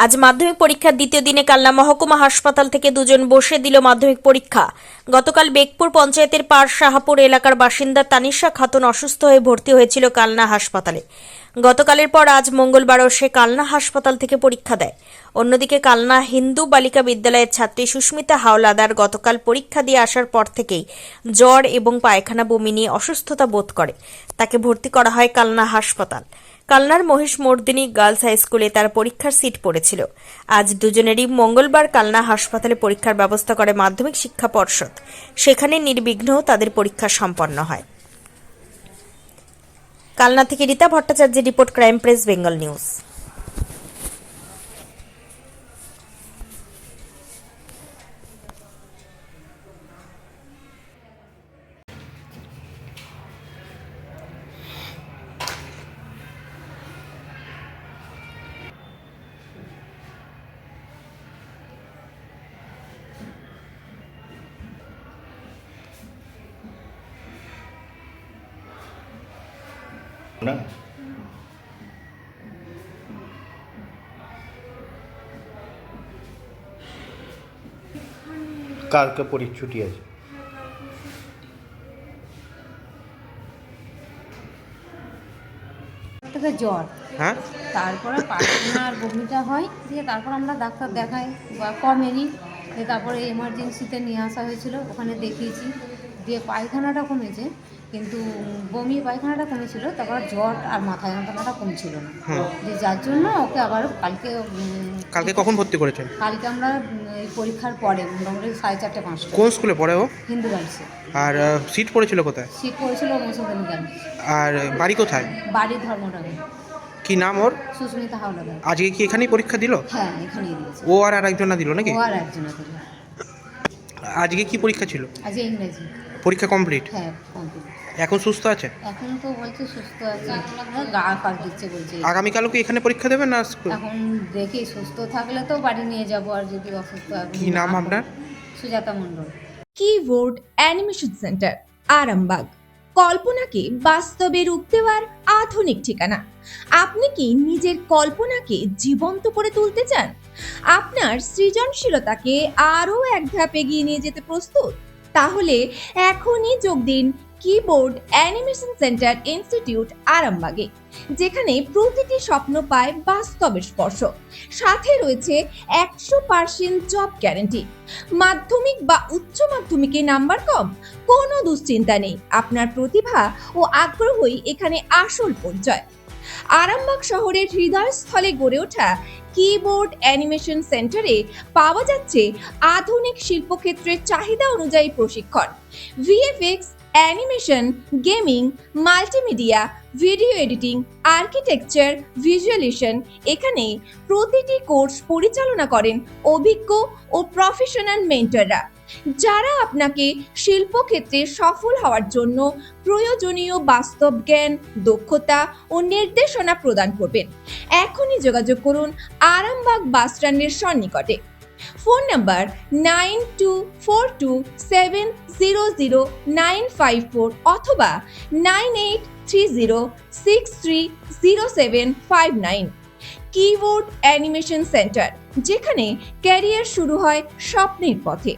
আজ মাধ্যমিক পরীক্ষার দ্বিতীয় দিনে কালনা মহকুমা হাসপাতাল থেকে দুজন বসে দিল মাধ্যমিক পরীক্ষা। গতকাল বেগপুর পঞ্চায়েতের পার শাহাপুর এলাকার বাসিন্দা তানিশা খাতুন অসুস্থ হয়ে ভর্তি হয়েছিল কালনা হাসপাতালে। গতকালের পর আজ মঙ্গলবারও সে কালনা হাসপাতাল থেকে পরীক্ষা দেয়। অন্যদিকে কালনা হিন্দু বালিকা বিদ্যালয়ের ছাত্রী সুস্মিতা হাওলাদার গতকাল পরীক্ষা দিয়ে আসার পর থেকেই জ্বর এবং পায়খানা বমি নিয়ে অসুস্থতা বোধ করে। তাকে ভর্তি করা হয় কালনা হাসপাতাল। কালনার মহিষমর্দিনী গার্লস হাই স্কুলে তার পরীক্ষার সিট পড়েছিল। আজ দুজনেরই মঙ্গলবার কালনা হাসপাতালে পরীক্ষার ব্যবস্থা করে মাধ্যমিক শিক্ষা পর্ষদ। সেখানে নির্বিঘ্ন তাদের পরীক্ষা সম্পন্ন হয়। কালনা থেকে রীতা ভট্টাচার্যের report, crime press Bengal news. না কালকে ছুটি আছে। জ্বর, হ্যাঁ, তারপরে পায়খানা আর বমিটা হয়, দিয়ে তারপর আমরা ডাক্তার দেখাই বা কমেনি, দিয়ে তারপরে এমার্জেন্সিতে নিয়ে আসা হয়েছিল, ওখানে দেখিয়েছি, দিয়ে পায়খানাটা কমেছে, কিন্তু বমি পায়খানাটা কমেছিল, তারপর জ্বর আর মাথা যন্ত্রণাটা কমছিল না। যে যার জন্য ওকে আবার কালকে কখন ভর্তি করেছেন? কালকে আমরা এই পরীক্ষার পরে মোটামুটি 4:30-5টা। কোন স্কুলে পড়ে ও? হিন্দু গার্লসে। আর সিট পড়েছিল কোথায়? সিট পড়েছিল মুসলমান গার্লস। আর বাড়ি কোথায়? বাড়ি ধর্মনগর। কি নাম ওর? সুস্মিতা হাওলাদার। আজকে কি এখানেই পরীক্ষা দিল? হ্যাঁ, এখানেই দিয়েছে। ও আর আরেকজন না দিল নাকি? ও আর একজনা দিল। আজকে কি পরীক্ষা ছিল? আজকে ইংরেজি। পরীক্ষা কমপ্লিট? হ্যাঁ, কমপ্লিট। এখন সুস্থ আছে? এখন তো বলছে সুস্থ আছে, গা পাক দিচ্ছে বলছে। আগামীকালও কি এখানে পরীক্ষা দেবে না? এখন দেখি, সুস্থ থাকলে তো বাড়ি নিয়ে যাব, আর যদি অসুস্থ এখন। কি নাম আপনার? Sujata Mondal. Keyboard animation centre, Arambagh. কল্পনাকে বাস্তবে রূপ দেওয়ার আধুনিক ঠিকানা। আপনি কি নিজের কল্পনাকে জীবন্ত করে তুলতে চান? আপনার সৃজনশীলতাকে আরও এক ধাপ এগিয়ে নিয়ে যেতে প্রস্তুত? তাহলে এখনই যোগ দিন কিবোর্ড অ্যানিমেশন সেন্টার ইনস্টিটিউট, আরামবাগে, যেখানে প্রতিটি স্বপ্ন পায় বাস্তবের স্পর্শ। সাথে রয়েছে 100% জব গ্যারান্টি। মাধ্যমিক বা উচ্চ মাধ্যমিকে নাম্বার কম? কোনো দুশ্চিন্তা নেই, আপনার প্রতিভা ও আগ্রহই এখানে আসল পরিচয়। আরামবাগ শহরের হৃদয়স্থলে গড়ে ওঠা কিবোর্ড অ্যানিমেশন সেন্টারে পাওয়া যাচ্ছে আধুনিক শিল্পক্ষেত্রের চাহিদা অনুযায়ী প্রশিক্ষণ, VFX, animation, gaming, multimedia, video editing, architecture, visualization. এখানে প্রতিটি কোর্স পরিচালনা করেন অভিজ্ঞ ও প্রফেশনাল মেন্টররা, যারা আপনাকে শিল্পক্ষেত্রে সফল হওয়ার জন্য প্রয়োজনীয় বাস্তব জ্ঞান, দক্ষতা ও নির্দেশনা প্রদান করবেন। এখনই যোগাযোগ করুন আরামবাগ বাস স্ট্যান্ডের সন্নিকটে। ফোন নাম্বার 9242700954 অথবা 9830630759। কিবোর্ড অ্যানিমেশন সেন্টার, যেখানে ক্যারিয়ার শুরু হয় স্বপ্নের পথে।